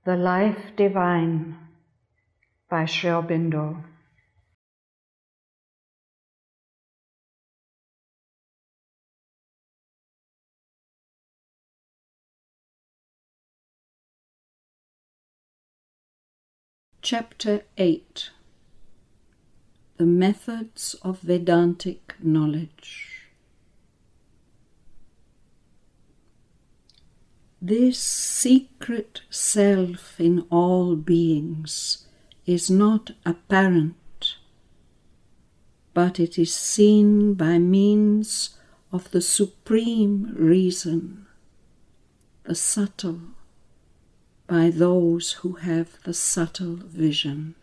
The Life Divine by Sri Aurobindo. Chapter 8. The Methods of Vedantic Knowledge. This secret self in all beings is not apparent, but it is seen by means of the supreme reason, the subtle, by those who have the subtle vision.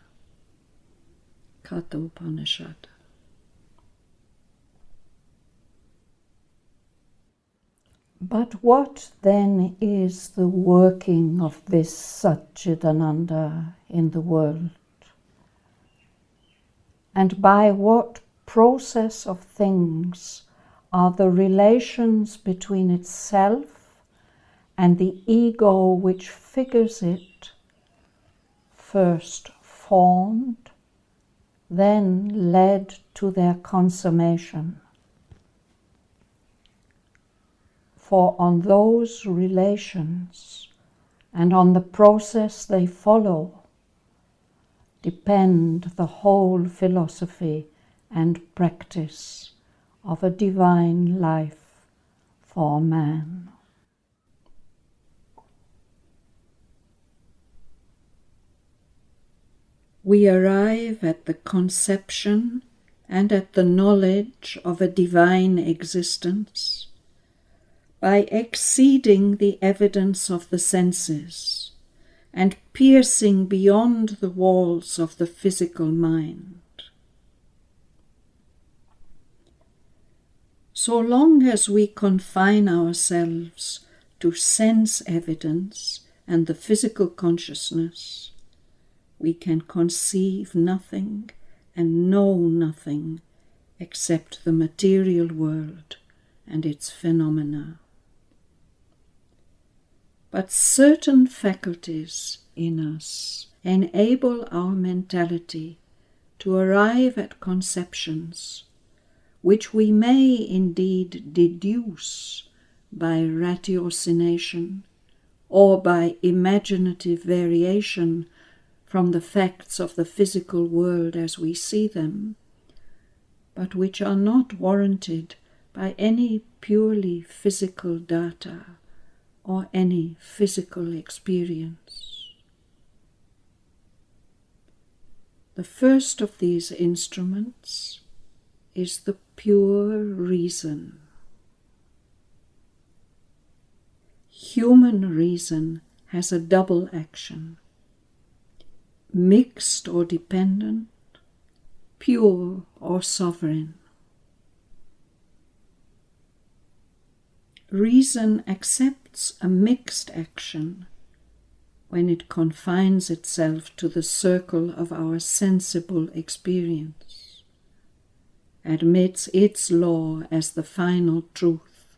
Katha Upanishad. But what then is the working of this Satchidananda in the world? And by what process of things are the relations between itself and the ego which figures it first formed, then led to their consummation? For on those relations and on the process they follow depend the whole philosophy and practice of a divine life for man. We arrive at the conception and at the knowledge of a divine existence by exceeding the evidence of the senses and piercing beyond the walls of the physical mind. So long as we confine ourselves to sense evidence and the physical consciousness, we can conceive nothing and know nothing except the material world and its phenomena. But certain faculties in us enable our mentality to arrive at conceptions which we may indeed deduce by ratiocination or by imaginative variation from the facts of the physical world as we see them, but which are not warranted by any purely physical data or any physical experience. The first of these instruments is the pure reason. Human reason has a double action: mixed or dependent, pure or sovereign. Reason accepts a mixed action when it confines itself to the circle of our sensible experience, admits its law as the final truth,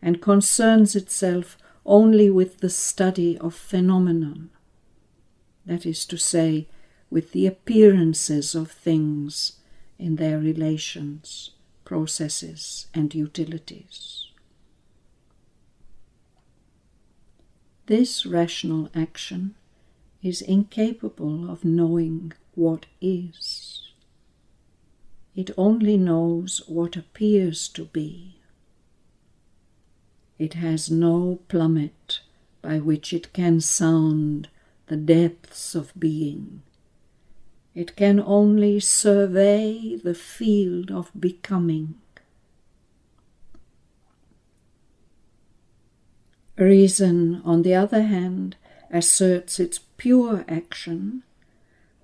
and concerns itself only with the study of phenomenon, that is to say, with the appearances of things in their relations, processes, and utilities. This rational action is incapable of knowing what is. It only knows what appears to be. It has no plummet by which it can sound the depths of being. It can only survey the field of becoming. Reason, on the other hand, asserts its pure action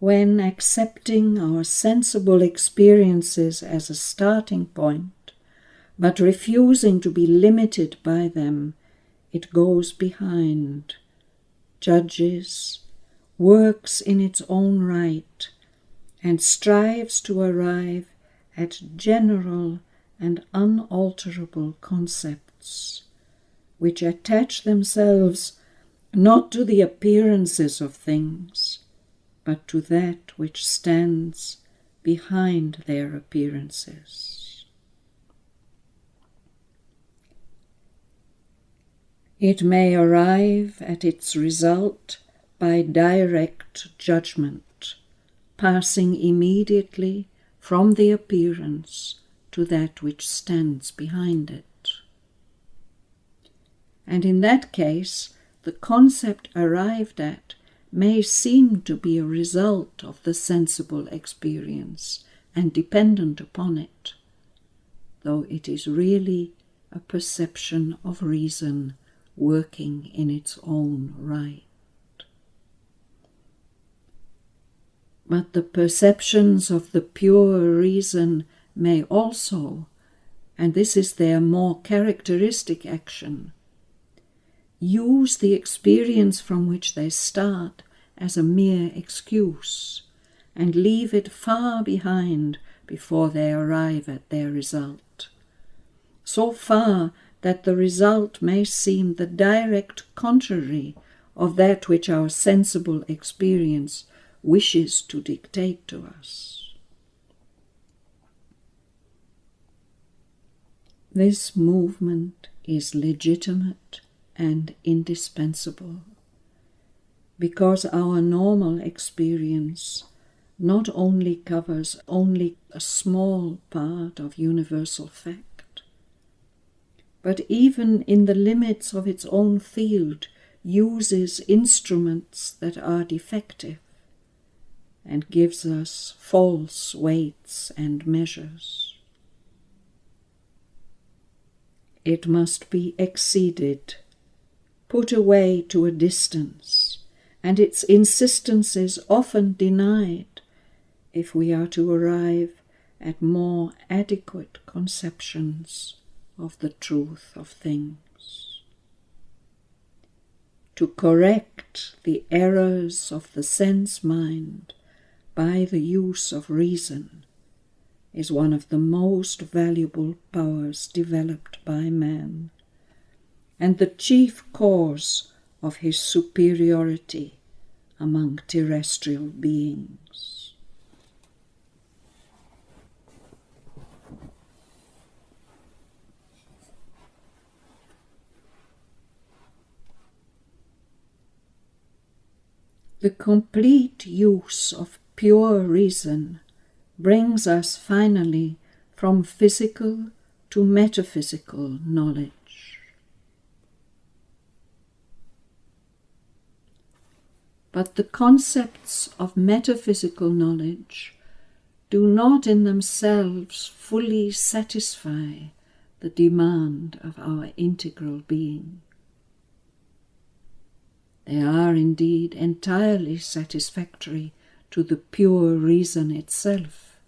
when, accepting our sensible experiences as a starting point, but refusing to be limited by them, it goes behind, judges, works in its own right, and strives to arrive at general and unalterable concepts, which attach themselves not to the appearances of things, but to that which stands behind their appearances. It may arrive at its result by direct judgment, passing immediately from the appearance to that which stands behind it. And in that case, the concept arrived at may seem to be a result of the sensible experience and dependent upon it, though it is really a perception of reason working in its own right. But the perceptions of the pure reason may also, and this is their more characteristic action, use the experience from which they start as a mere excuse and leave it far behind before they arrive at their result, so far that the result may seem the direct contrary of that which our sensible experience wishes to dictate to us. This movement is legitimate and indispensable, because our normal experience not only covers only a small part of universal fact, but even in the limits of its own field uses instruments that are defective and gives us false weights and measures. It must be exceeded, put away to a distance, and its insistences often denied if we are to arrive at more adequate conceptions of the truth of things. To correct the errors of the sense mind by the use of reason is one of the most valuable powers developed by man, and the chief cause of his superiority among terrestrial beings. The complete use of pure reason brings us finally from physical to metaphysical knowledge. But the concepts of metaphysical knowledge do not in themselves fully satisfy the demand of our integral being. They are indeed entirely satisfactory to the pure reason itself,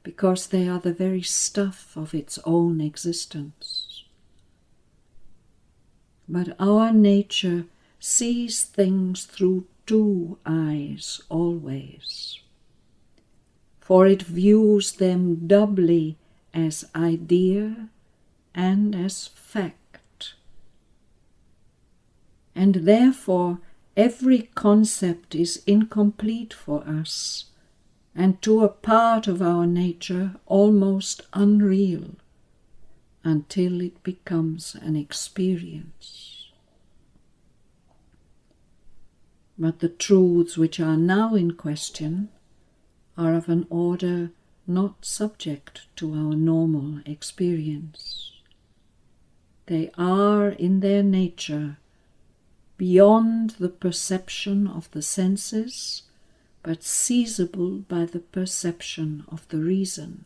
because they are the very stuff of its own existence. But our nature sees things through two eyes always, for it views them doubly as idea and as fact. And therefore every concept is incomplete for us, and to a part of our nature almost unreal, until it becomes an experience. But the truths which are now in question are of an order not subject to our normal experience. They are in their nature beyond the perception of the senses, but seizable by the perception of the reason.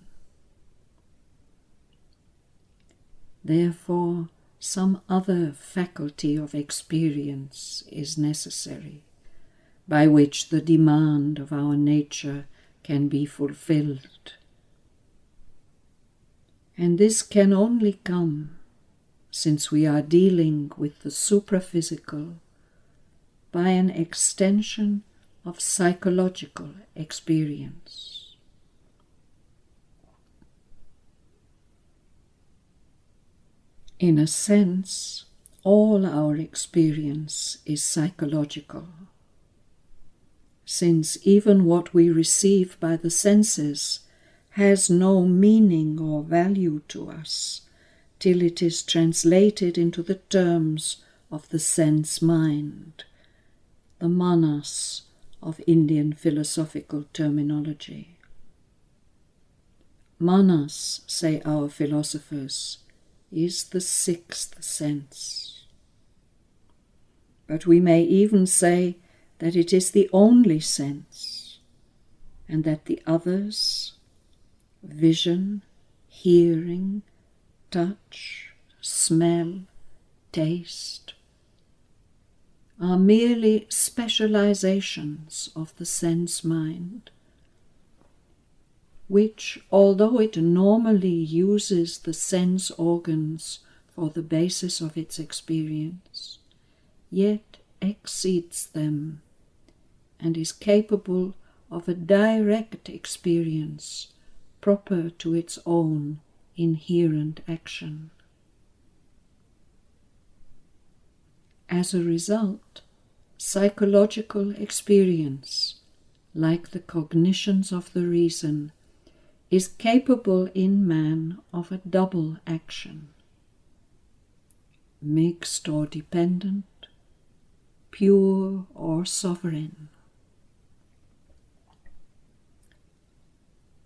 Therefore, some other faculty of experience is necessary, by which the demand of our nature can be fulfilled. And this can only come, since we are dealing with the supraphysical, by an extension of psychological experience. In a sense, all our experience is psychological, since even what we receive by the senses has no meaning or value to us till it is translated into the terms of the sense mind, the manas of Indian philosophical terminology. Manas, say our philosophers, is the sixth sense. But we may even say that it is the only sense, and that the others, vision, hearing, touch, smell, taste, are merely specializations of the sense mind, which, although it normally uses the sense organs for the basis of its experience, yet exceeds them and is capable of a direct experience proper to its own inherent action. As a result, psychological experience, like the cognitions of the reason, is capable in man of a double action, mixed or dependent, pure or sovereign.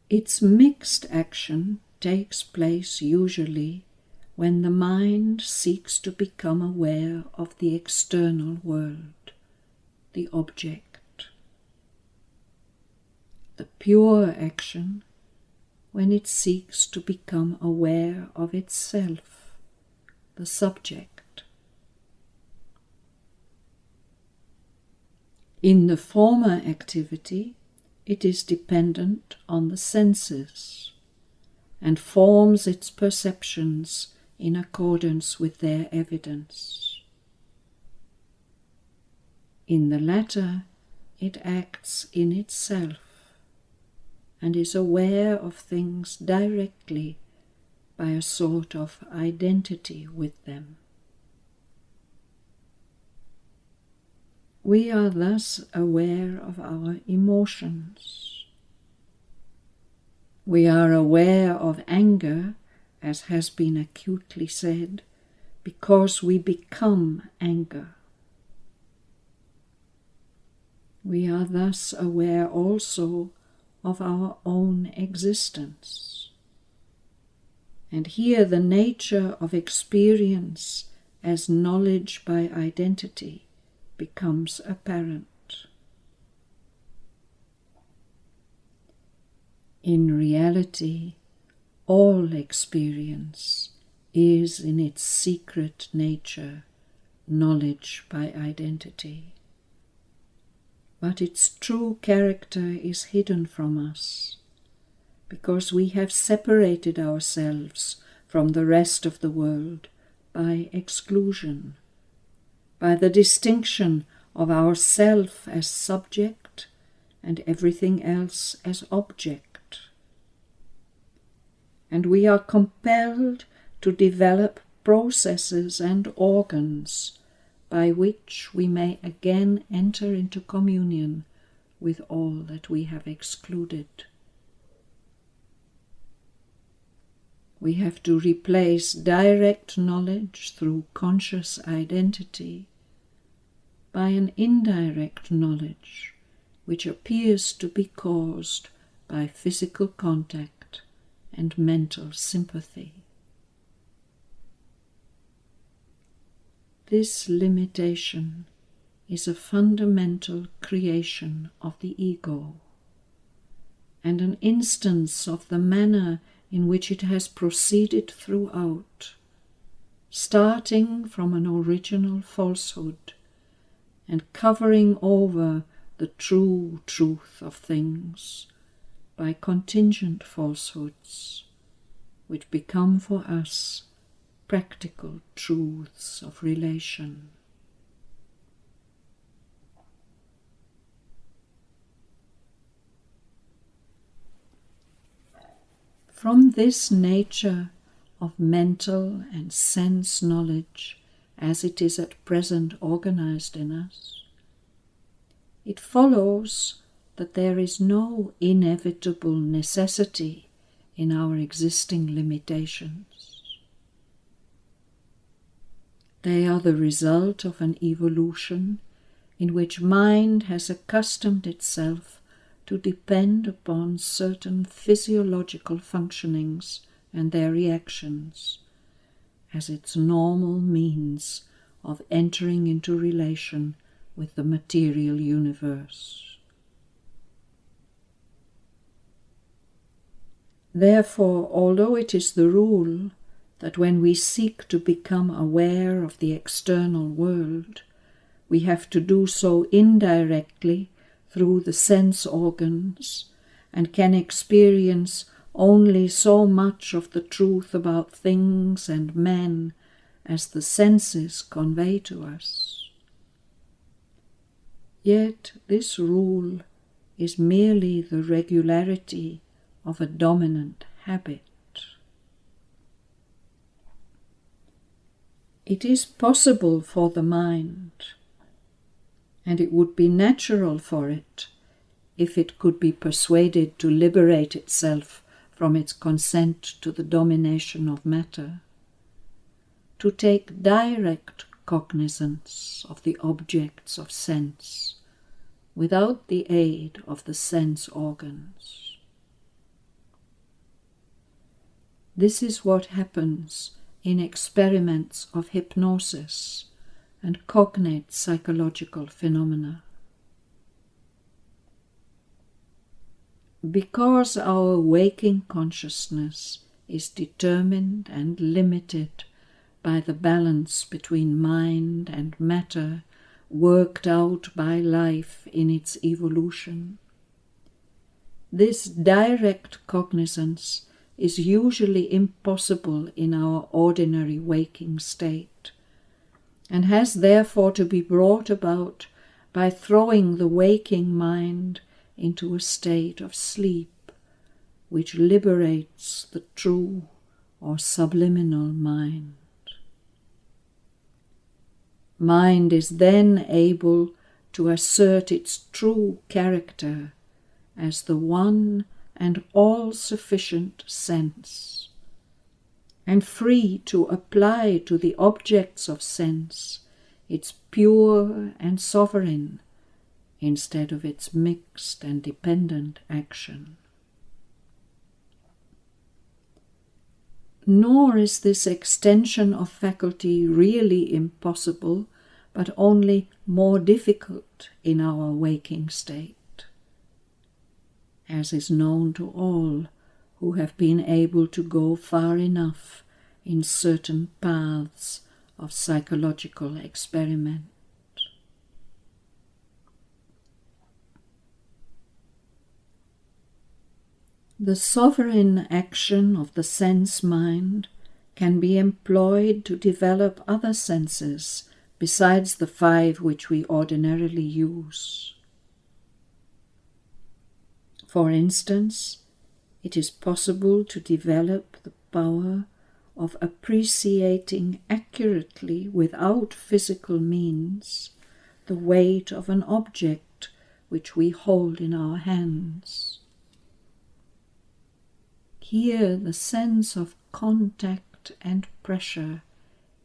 Its mixed action takes place usually when the mind seeks to become aware of the external world, the object. The pure action when it seeks to become aware of itself, the subject. In the former activity, it is dependent on the senses and forms its perceptions in accordance with their evidence. In the latter, it acts in itself and is aware of things directly by a sort of identity with them. We are thus aware of our emotions. We are aware of anger, as has been acutely said, because we become anger. We are thus aware also of our own existence. And here the nature of experience as knowledge by identity becomes apparent. In reality, all experience is in its secret nature knowledge by identity. But its true character is hidden from us, because we have separated ourselves from the rest of the world by exclusion, by the distinction of ourself as subject and everything else as object. And we are compelled to develop processes and organs by which we may again enter into communion with all that we have excluded. We have to replace direct knowledge through conscious identity by an indirect knowledge which appears to be caused by physical contact and mental sympathy. This limitation is a fundamental creation of the ego, and an instance of the manner in which it has proceeded throughout, starting from an original falsehood and covering over the true truth of things by contingent falsehoods, which become for us practical truths of relation. From this nature of mental and sense knowledge as it is at present organized in us, it follows that there is no inevitable necessity in our existing limitations. They are the result of an evolution in which mind has accustomed itself to depend upon certain physiological functionings and their reactions as its normal means of entering into relation with the material universe. Therefore, although it is the rule that when we seek to become aware of the external world, we have to do so indirectly through the sense organs and can experience only so much of the truth about things and men as the senses convey to us. Yet this rule is merely the regularity of a dominant habit. It is possible for the mind, and it would be natural for it if it could be persuaded to liberate itself from its consent to the domination of matter, to take direct cognizance of the objects of sense without the aid of the sense organs. This is what happens in experiments of hypnosis and cognate psychological phenomena. Because our waking consciousness is determined and limited by the balance between mind and matter worked out by life in its evolution, this direct cognizance is usually impossible in our ordinary waking state, and has therefore to be brought about by throwing the waking mind into a state of sleep, which liberates the true or subliminal mind. Mind is then able to assert its true character as the one and all-sufficient sense, and free to apply to the objects of sense its pure and sovereign instead of its mixed and dependent action. Nor is this extension of faculty really impossible, but only more difficult in our waking state, as is known to all who have been able to go far enough in certain paths of psychological experiment. The sovereign action of the sense mind can be employed to develop other senses besides the 5 which we ordinarily use. For instance, it is possible to develop the power of appreciating accurately without physical means the weight of an object which we hold in our hands. Here the sense of contact and pressure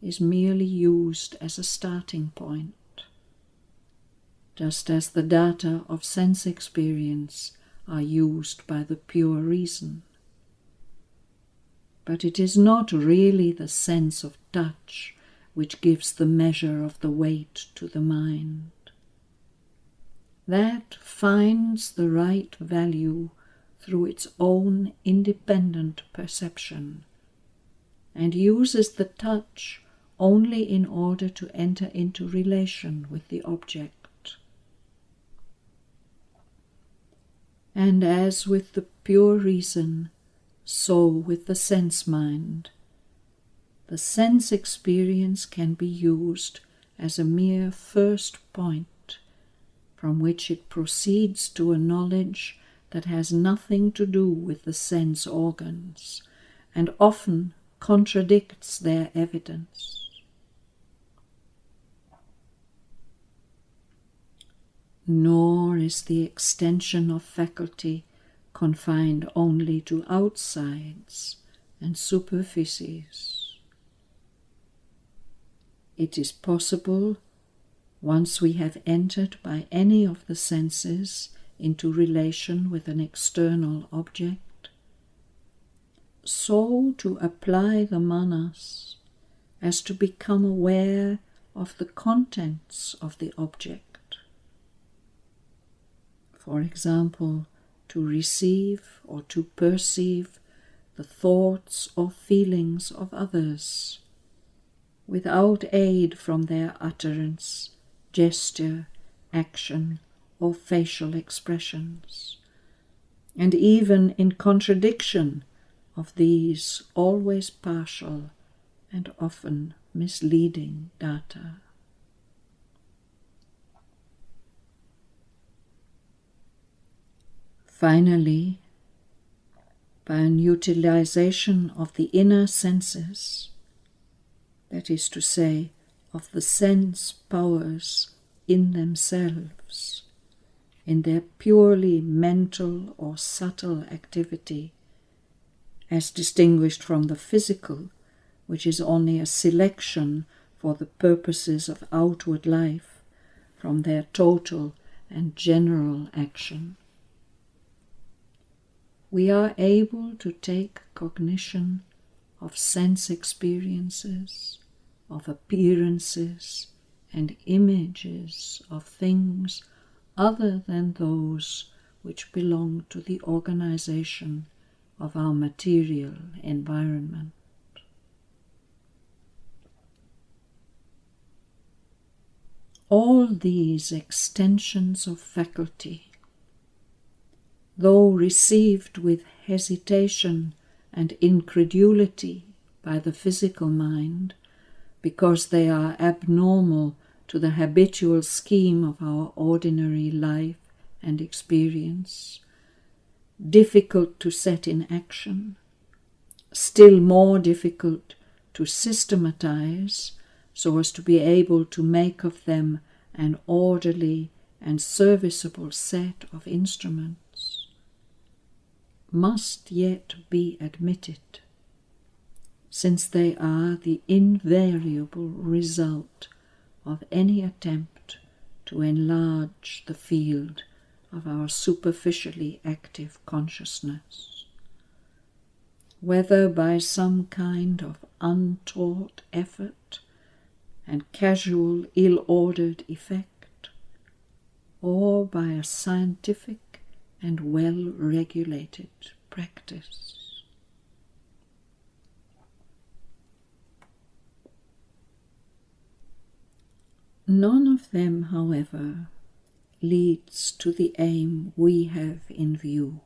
is merely used as a starting point, just as the data of sense experience are used by the pure reason. But it is not really the sense of touch which gives the measure of the weight to the mind. That finds the right value through its own independent perception, and uses the touch only in order to enter into relation with the object. And as with the pure reason, so with the sense mind. The sense experience can be used as a mere first point, from which it proceeds to a knowledge that has nothing to do with the sense organs, and often contradicts their evidence. nor is the extension of faculty confined only to outsides and superficies. It is possible, once we have entered by any of the senses into relation with an external object, so to apply the manas as to become aware of the contents of the object. For example, to receive or to perceive the thoughts or feelings of others, without aid from their utterance, gesture, action, or facial expressions, and even in contradiction of these always partial and often misleading data. Finally, by an utilization of the inner senses, that is to say, of the sense powers in themselves, in their purely mental or subtle activity, as distinguished from the physical, which is only a selection for the purposes of outward life from their total and general action. We are able to take cognition of sense experiences, of appearances and images of things other than those which belong to the organization of our material environment. All these extensions of faculty, though received with hesitation and incredulity by the physical mind, because they are abnormal to the habitual scheme of our ordinary life and experience, difficult to set in action, still more difficult to systematize so as to be able to make of them an orderly and serviceable set of instruments, must yet be admitted, since they are the invariable result of any attempt to enlarge the field of our superficially active consciousness, whether by some kind of untaught effort and casual ill-ordered effect, or by a scientific and well-regulated practice. None of them, however, leads to the aim we have in view.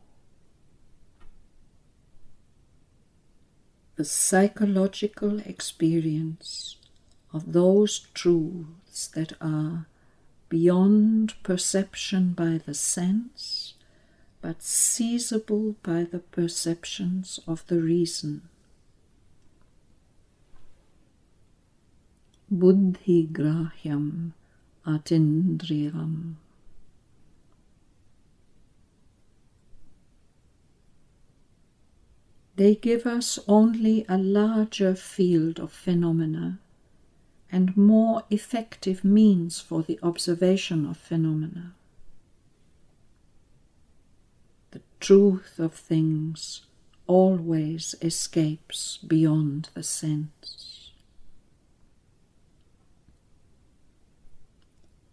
The psychological experience of those truths that are beyond perception by the sense, but seizable by the perceptions of the reason. Buddhi grahyam atindriyam. They give us only a larger field of phenomena and more effective means for the observation of phenomena. The truth of things always escapes beyond the sense.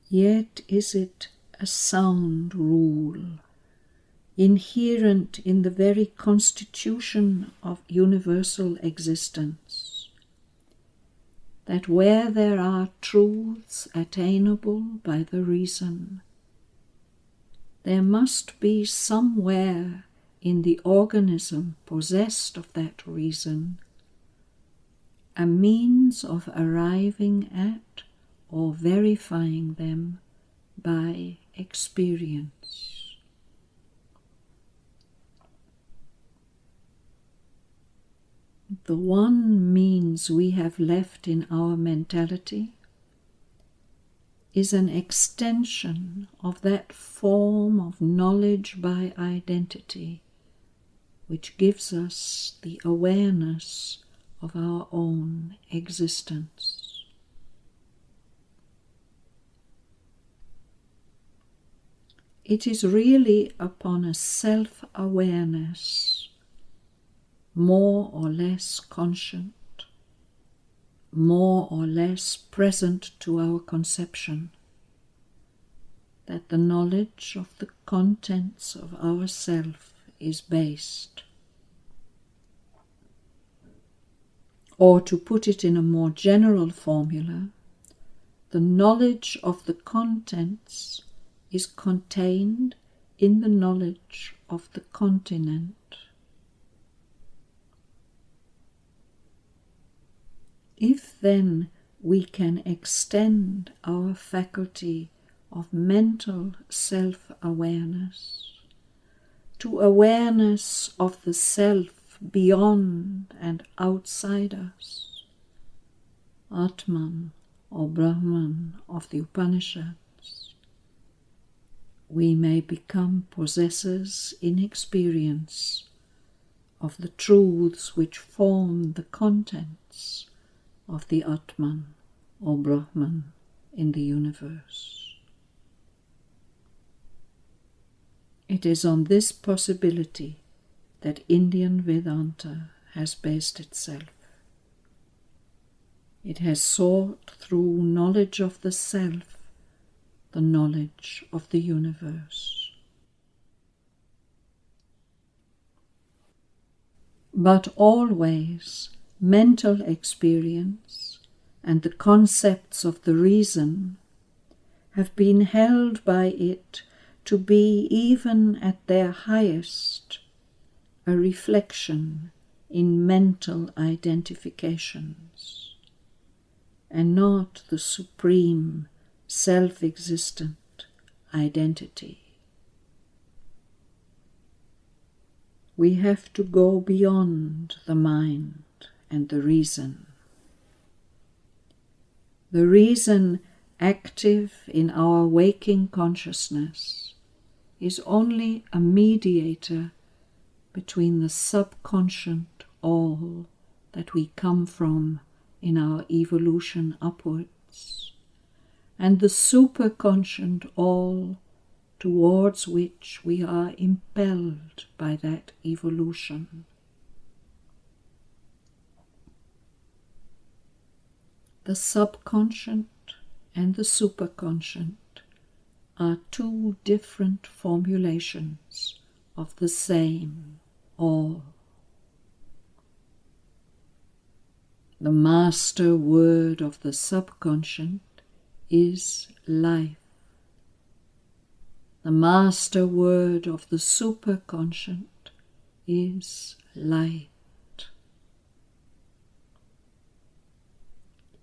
Yet is it a sound rule, inherent in the very constitution of universal existence, that where there are truths attainable by the reason, there must be somewhere in the organism possessed of that reason a means of arriving at or verifying them by experience. The one means we have left in our mentality is an extension of that form of knowledge by identity which gives us the awareness of our own existence. It is really upon a self-awareness, more or less conscient, more or less present to our conception, that the knowledge of the contents of ourself is based. Or to put it in a more general formula, the knowledge of the contents is contained in the knowledge of the continent. If then we can extend our faculty of mental self-awareness to awareness of the self beyond and outside us, Atman or Brahman of the Upanishads, we may become possessors in experience of the truths which form the contents of the Atman or Brahman in the universe. It is on this possibility that Indian Vedanta has based itself. It has sought through knowledge of the self the knowledge of the universe. But always mental experience and the concepts of the reason have been held by it to be, even at their highest, a reflection in mental identifications, and not the supreme self-existent identity. We have to go beyond the mind and the reason. The reason active in our waking consciousness is only a mediator between the subconscious all that we come from in our evolution upwards and the superconscient all towards which we are impelled by that evolution. The subconscient and the superconscient are two different formulations of the same all. The master word of the subconscient is life. The master word of the superconscient is light.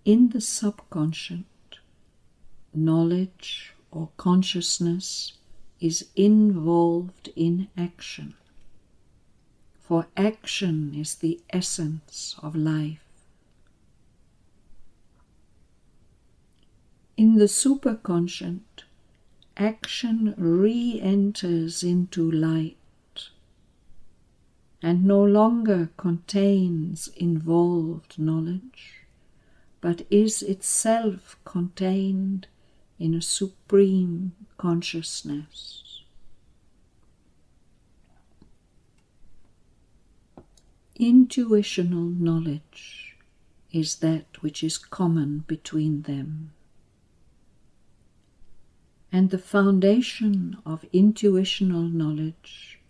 In the subconscient, knowledge or consciousness is involved in action, for action is the essence of life. In the superconscient, action re-enters into light and no longer contains involved knowledge, but is itself contained in a supreme consciousness. Intuitional knowledge is that which is common between them. And the foundation of intuitional knowledge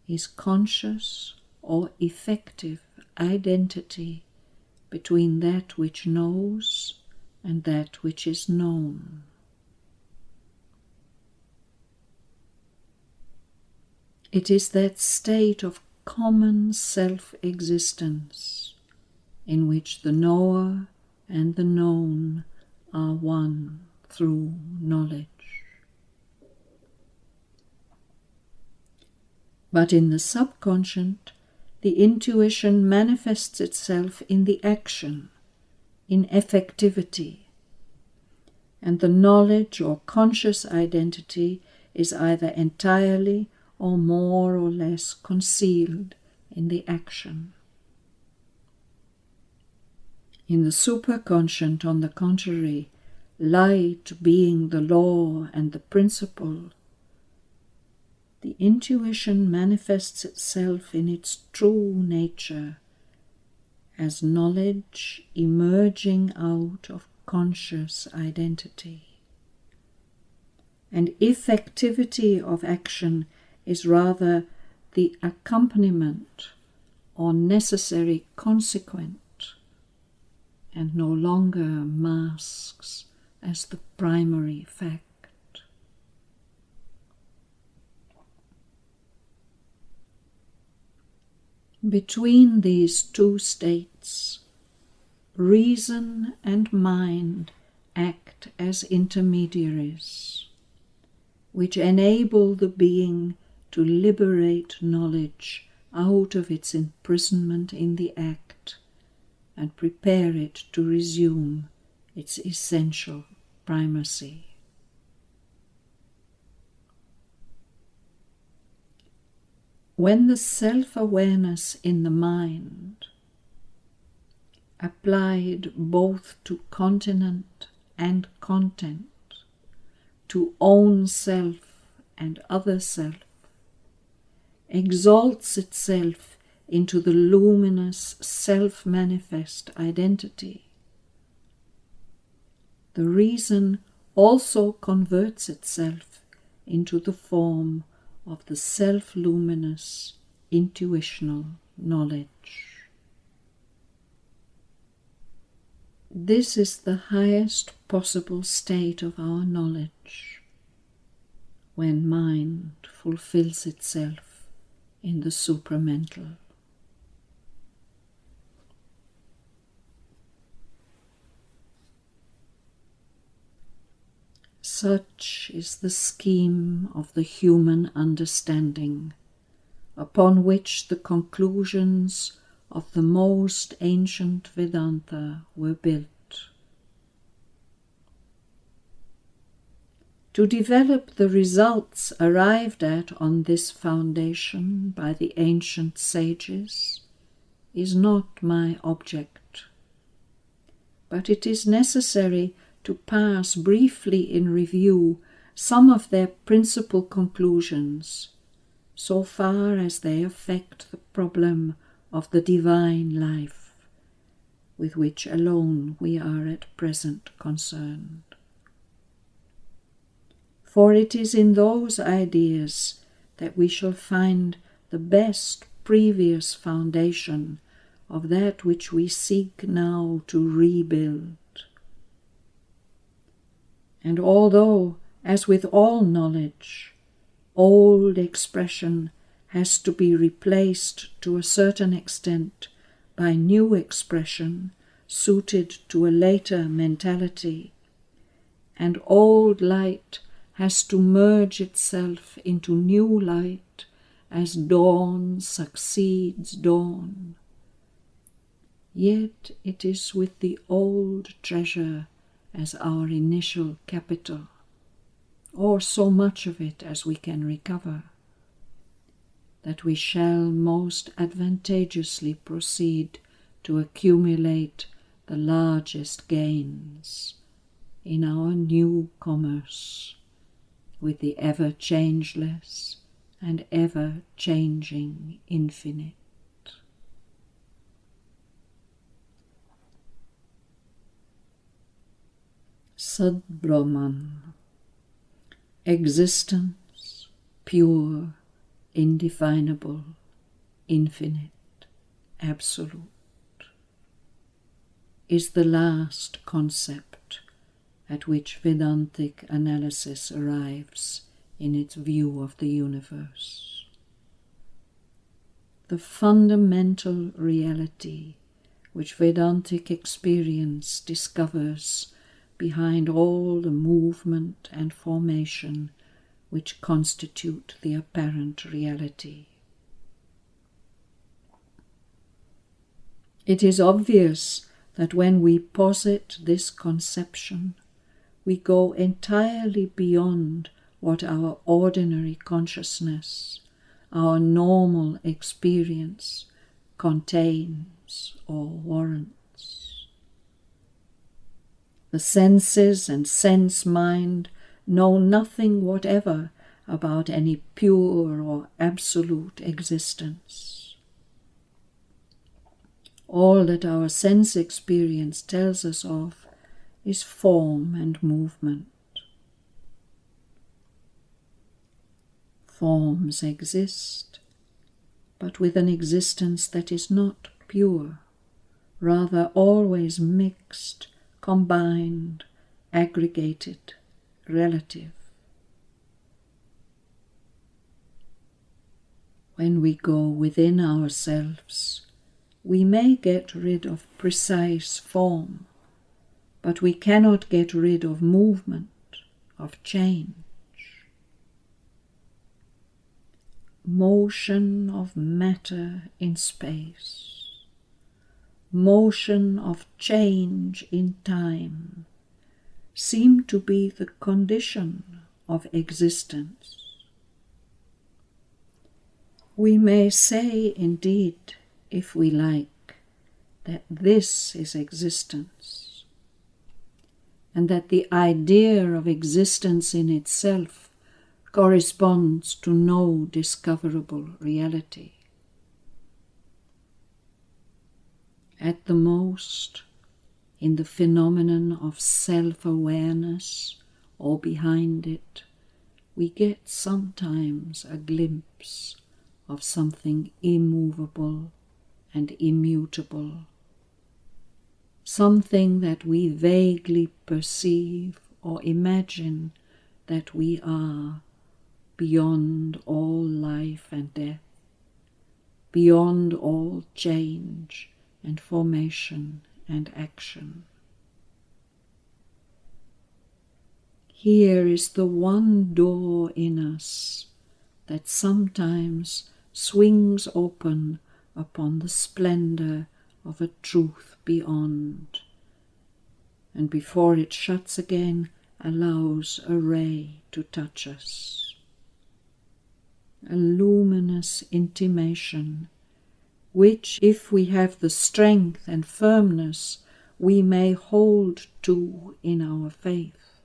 is conscious or effective identity between that which knows and that which is known. It is that state of common self-existence in which the knower and the known are one through knowledge. But in the subconscious, the intuition manifests itself in the action, in effectivity, and the knowledge or conscious identity is either entirely or more or less concealed in the action. In the superconscient, on the contrary, light being the law and the principle, the intuition manifests itself in its true nature as knowledge emerging out of conscious identity. And effectivity of action is rather the accompaniment or necessary consequent, and no longer masks as the primary fact. Between these two states, reason and mind act as intermediaries, which enable the being to liberate knowledge out of its imprisonment in the act and prepare it to resume its essential primacy. When the self-awareness in the mind, applied both to continent and content, to own self and other self, exalts itself into the luminous self-manifest identity, the reason also converts itself into the form of the self-luminous intuitional knowledge. This is the highest possible state of our knowledge, when mind fulfills itself in the supramental. Such is the scheme of the human understanding, upon which the conclusions of the most ancient Vedanta were built. To develop the results arrived at on this foundation by the ancient sages is not my object, but it is necessary to pass briefly in review some of their principal conclusions, so far as they affect the problem of the divine life, with which alone we are at present concerned. For it is in those ideas that we shall find the best previous foundation of that which we seek now to rebuild. And although, as with all knowledge, old expression has to be replaced to a certain extent by new expression suited to a later mentality, and old light has to merge itself into new light as dawn succeeds dawn, yet it is with the old treasure as our initial capital, or so much of it as we can recover, that we shall most advantageously proceed to accumulate the largest gains in our new commerce with the ever-changeless and ever-changing infinite. Sad Brahman, existence, pure, indefinable, infinite, absolute, is the last concept at which Vedantic analysis arrives in its view of the universe. The fundamental reality which Vedantic experience discovers behind all the movement and formation which constitute the apparent reality. It is obvious that when we posit this conception, we go entirely beyond what our ordinary consciousness, our normal experience, contains or warrants. The senses and sense mind know nothing whatever about any pure or absolute existence. All that our sense experience tells us of is form and movement. Forms exist, but with an existence that is not pure, rather always mixed, combined, aggregated, relative. When we go within ourselves, we may get rid of precise form, but we cannot get rid of movement, of change. Motion of matter in space, motion of change in time, seem to be the condition of existence. We may say, indeed, if we like, that this is existence, and that the idea of existence in itself corresponds to no discoverable reality. At the most, in the phenomenon of self-awareness or behind it, we get sometimes a glimpse of something immovable and immutable, something that we vaguely perceive or imagine that we are beyond all life and death, beyond all change and formation and action. Here is the one door in us that sometimes swings open upon the splendor of a truth beyond, and before it shuts again, allows a ray to touch us. A luminous intimation, which, if we have the strength and firmness, we may hold to in our faith,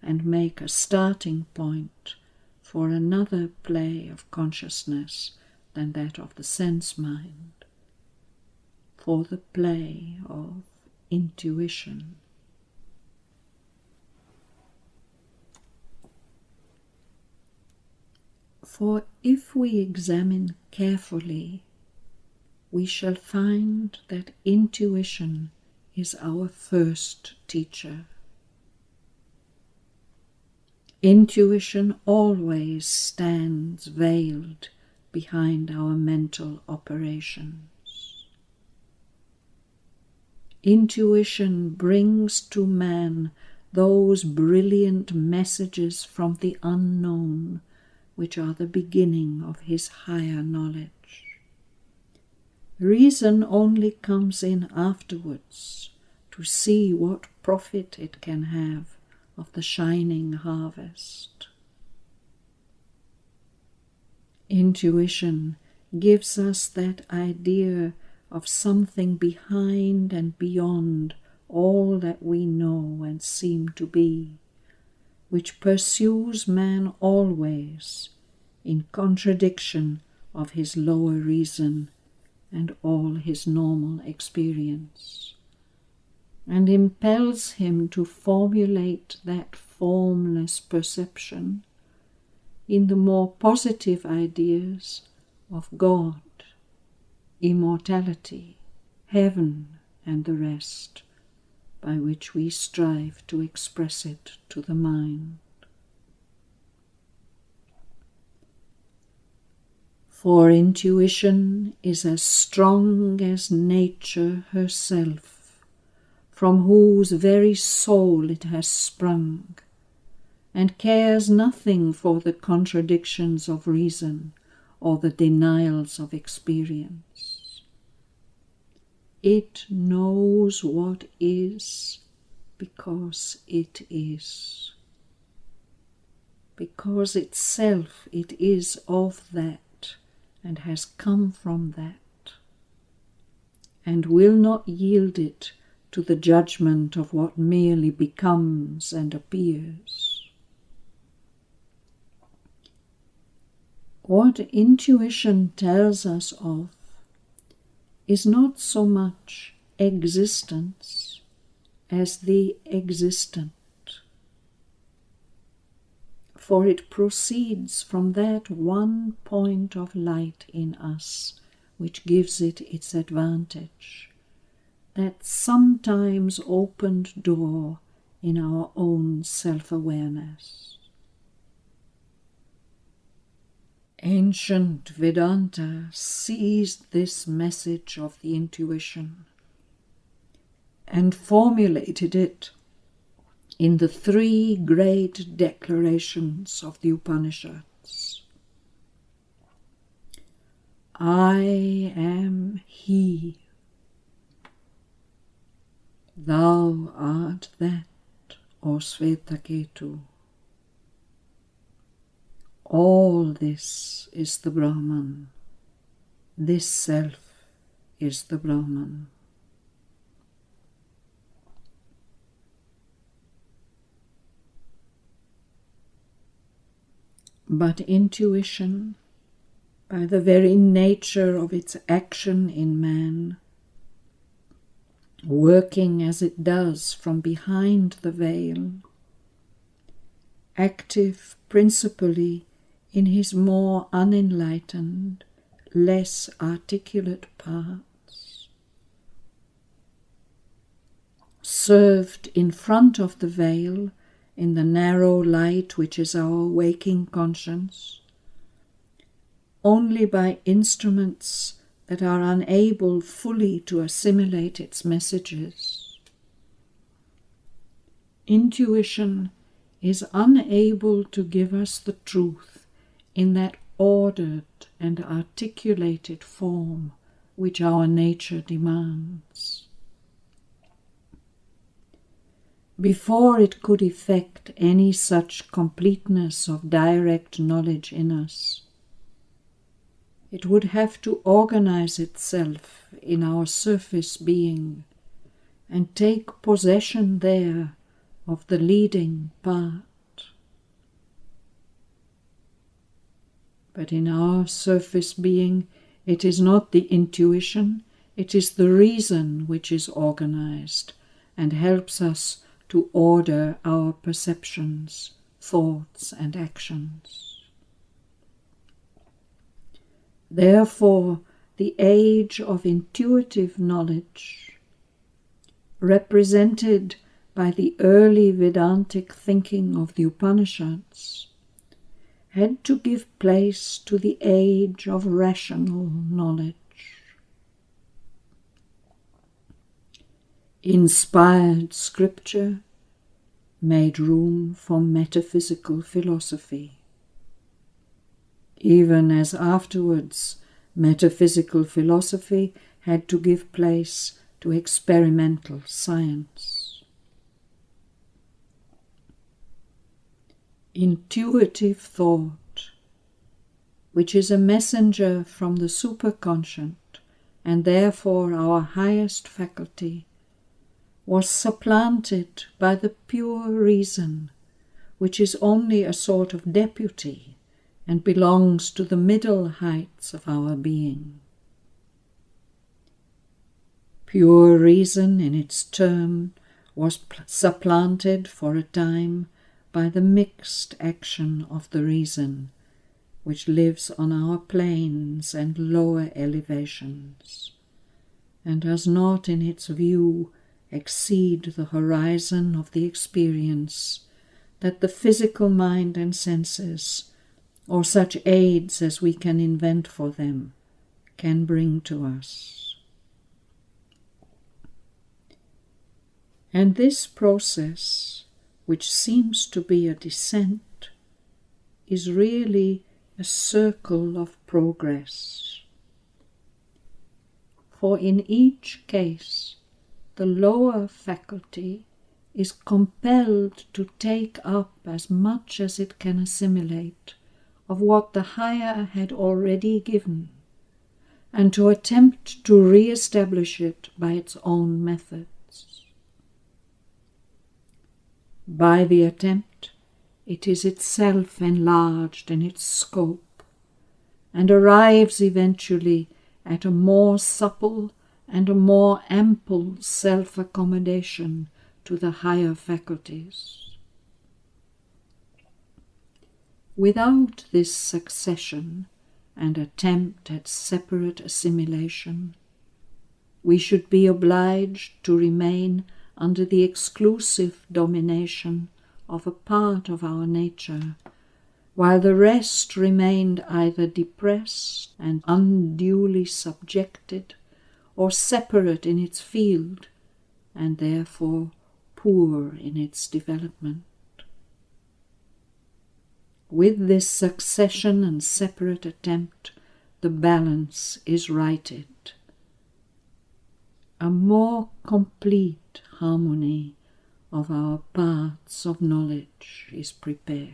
and make a starting point for another play of consciousness than that of the sense mind, for the play of intuition. For if we examine carefully, we shall find that intuition is our first teacher. Intuition always stands veiled behind our mental operations. Intuition brings to man those brilliant messages from the unknown, which are the beginning of his higher knowledge. Reason only comes in afterwards to see what profit it can have of the shining harvest. Intuition gives us that idea of something behind and beyond all that we know and seem to be, which pursues man always in contradiction of his lower reason and all his normal experience, and impels him to formulate that formless perception in the more positive ideas of God, immortality, heaven, and the rest, by which we strive to express it to the mind. For intuition is as strong as nature herself, from whose very soul it has sprung, and cares nothing for the contradictions of reason or the denials of experience. It knows what is because it is. Because itself it is of that and has come from that, and will not yield it to the judgment of what merely becomes and appears. What intuition tells us of is not so much existence as the existent, for it proceeds from that one point of light in us which gives it its advantage, that sometimes opened door in our own self-awareness. Ancient Vedanta seized this message of the intuition and formulated it in the three great declarations of the Upanishads. I am He. Thou art that, O Svetaketu. All this is the Brahman. This self is the Brahman. But intuition, by the very nature of its action in man, working as it does from behind the veil, active principally in his more unenlightened, less articulate parts, served in front of the veil in the narrow light which is our waking conscience, only by instruments that are unable fully to assimilate its messages. Intuition is unable to give us the truth in that ordered and articulated form which our nature demands. Before it could effect any such completeness of direct knowledge in us, it would have to organize itself in our surface being and take possession there of the leading part. But in our surface being, it is not the intuition, it is the reason which is organized and helps us to order our perceptions, thoughts, and actions. Therefore, the age of intuitive knowledge, represented by the early Vedantic thinking of the Upanishads, had to give place to the age of rational knowledge. Inspired scripture made room for metaphysical philosophy, even as afterwards metaphysical philosophy had to give place to experimental science. Intuitive thought, which is a messenger from the superconscient and therefore our highest faculty, was supplanted by the pure reason, which is only a sort of deputy and belongs to the middle heights of our being. Pure reason in its turn was supplanted for a time by the mixed action of the reason, which lives on our plains and lower elevations, and does not in its view exceed the horizon of the experience that the physical mind and senses, or such aids as we can invent for them, can bring to us. And this process, which seems to be a descent, is really a circle of progress. For in each case, the lower faculty is compelled to take up as much as it can assimilate of what the higher had already given, and to attempt to re-establish it by its own methods. By the attempt, it is itself enlarged in its scope, and arrives eventually at a more supple and a more ample self-accommodation to the higher faculties. Without this succession and attempt at separate assimilation, we should be obliged to remain under the exclusive domination of a part of our nature, while the rest remained either depressed and unduly subjected, or separate in its field, and therefore poor in its development. With this succession and separate attempt, the balance is righted. A more complete harmony of our paths of knowledge is prepared.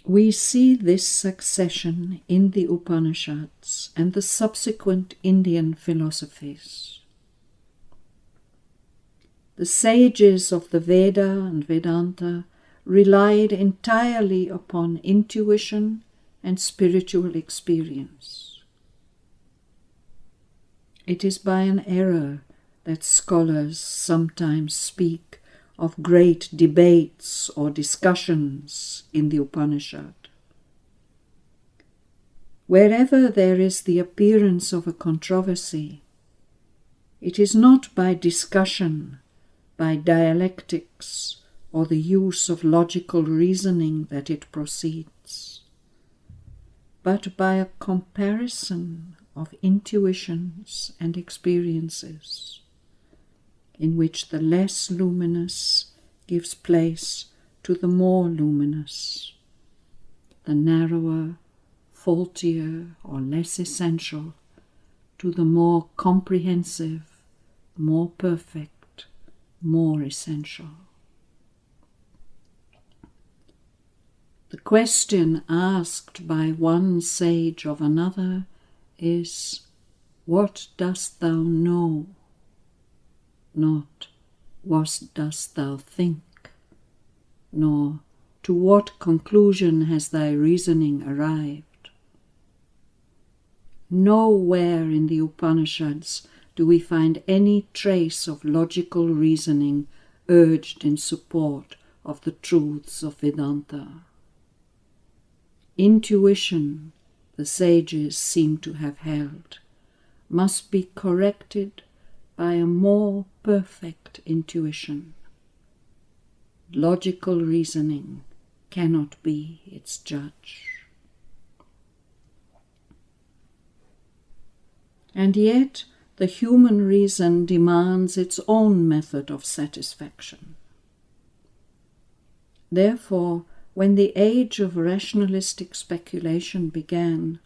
We see this succession in the Upanishads and the subsequent Indian philosophies. The sages of the Veda and Vedanta relied entirely upon intuition and spiritual experience. It is by an error that scholars sometimes speak of great debates or discussions in the Upanishad. Wherever there is the appearance of a controversy, it is not by discussion, by dialectics, or the use of logical reasoning that it proceeds, but by a comparison of intuitions and experiences, in which the less luminous gives place to the more luminous, the narrower, faultier, or less essential to the more comprehensive, more perfect, more essential. The question asked by one sage of another is, "What dost thou know?" Not, "What dost thou think?" nor, "To what conclusion has thy reasoning arrived?" Nowhere in the Upanishads do we find any trace of logical reasoning urged in support of the truths of Vedanta. Intuition, the sages seem to have held, must be corrected by a more perfect intuition. Logical reasoning cannot be its judge. And yet the human reason demands its own method of satisfaction. Therefore, when the age of rationalistic speculation began,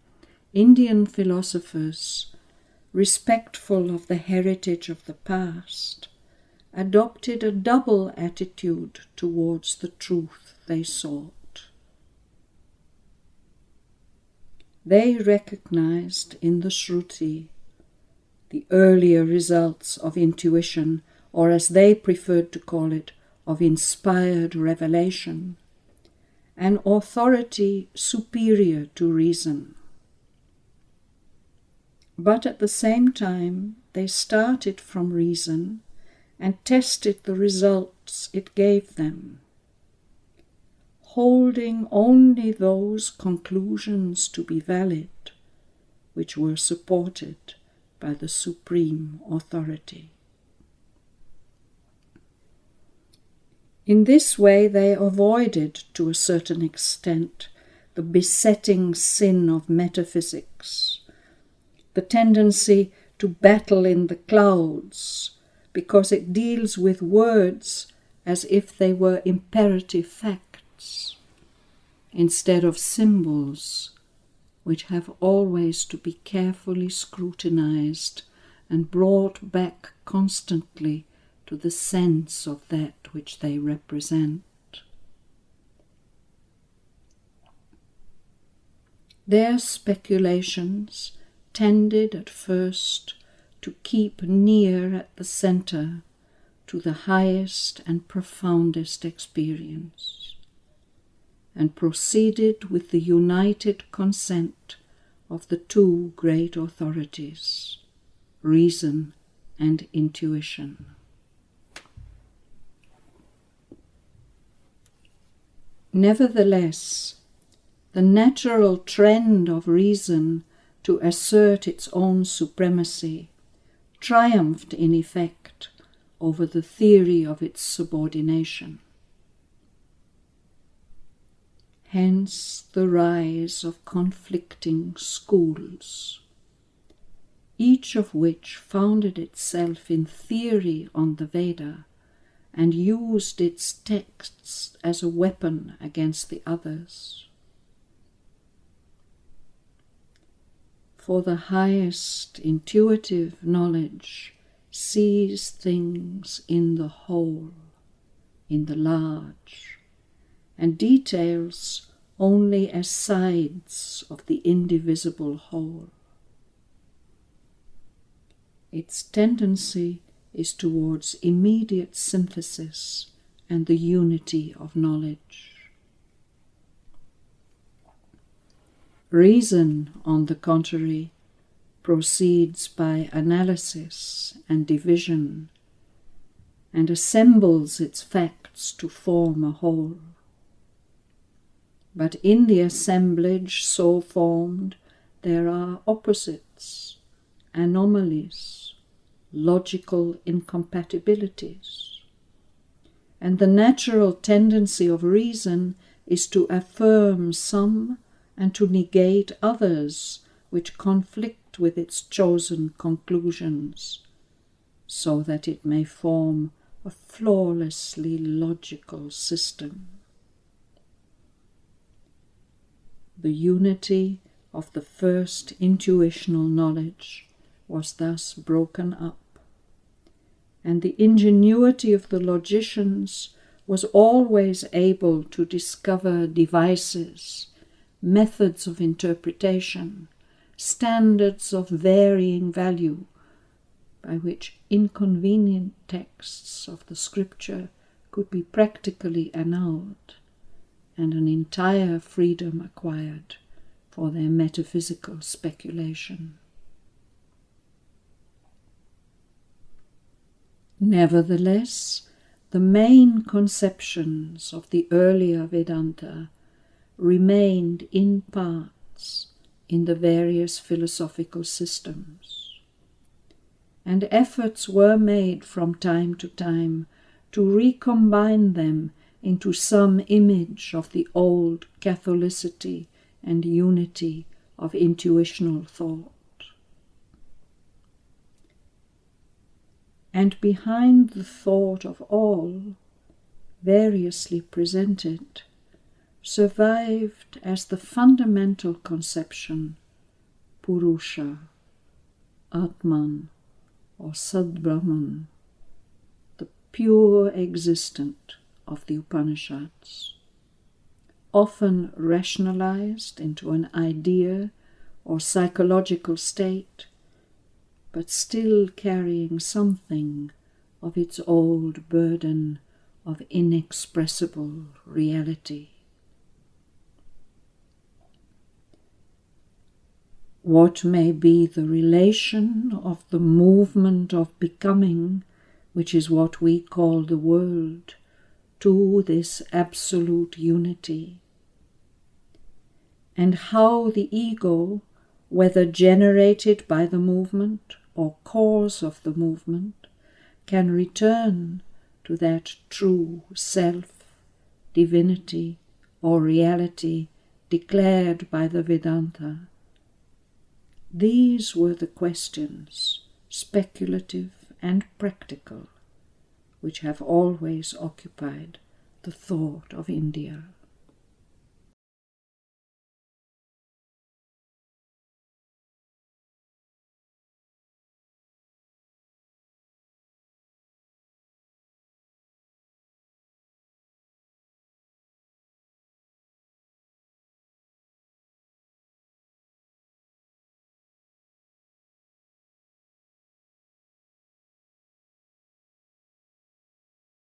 Indian philosophers, respectful of the heritage of the past, adopted a double attitude towards the truth they sought. They recognized in the Shruti, the earlier results of intuition, or as they preferred to call it, of inspired revelation, an authority superior to reason. But at the same time, they started from reason and tested the results it gave them, holding only those conclusions to be valid which were supported by the supreme authority. In this way, they avoided, to a certain extent, the besetting sin of metaphysics, the tendency to battle in the clouds, because it deals with words as if they were imperative facts, instead of symbols which have always to be carefully scrutinized and brought back constantly to the sense of that which they represent. Their speculations tended at first to keep near at the center to the highest and profoundest experience, and proceeded with the united consent of the two great authorities, reason and intuition. Nevertheless, the natural trend of reason to assert its own supremacy triumphed in effect over the theory of its subordination. Hence the rise of conflicting schools, each of which founded itself in theory on the Veda and used its texts as a weapon against the others. For the highest intuitive knowledge sees things in the whole, in the large, and details only as sides of the indivisible whole. Its tendency is towards immediate synthesis and the unity of knowledge. Reason, on the contrary, proceeds by analysis and division, and assembles its facts to form a whole. But in the assemblage so formed there are opposites, anomalies, logical incompatibilities. And the natural tendency of reason is to affirm some and to negate others which conflict with its chosen conclusions, so that it may form a flawlessly logical system. The unity of the first intuitional knowledge was thus broken up, and the ingenuity of the logicians was always able to discover devices, methods of interpretation, standards of varying value, by which inconvenient texts of the scripture could be practically annulled, and an entire freedom acquired for their metaphysical speculation. Nevertheless, the main conceptions of the earlier Vedanta remained in parts in the various philosophical systems, and efforts were made from time to time to recombine them into some image of the old Catholicity and unity of intuitional thought. And behind the thought of all, variously presented, survived as the fundamental conception Purusha, Atman, or Sadbrahman, the pure existent of the Upanishads, often rationalized into an idea or psychological state, but still carrying something of its old burden of inexpressible reality. What may be the relation of the movement of becoming, which is what we call the world, to this absolute unity? And how the ego, whether generated by the movement or cause of the movement, can return to that true self, divinity, or reality declared by the Vedanta. These were the questions, speculative and practical, which have always occupied the thought of India.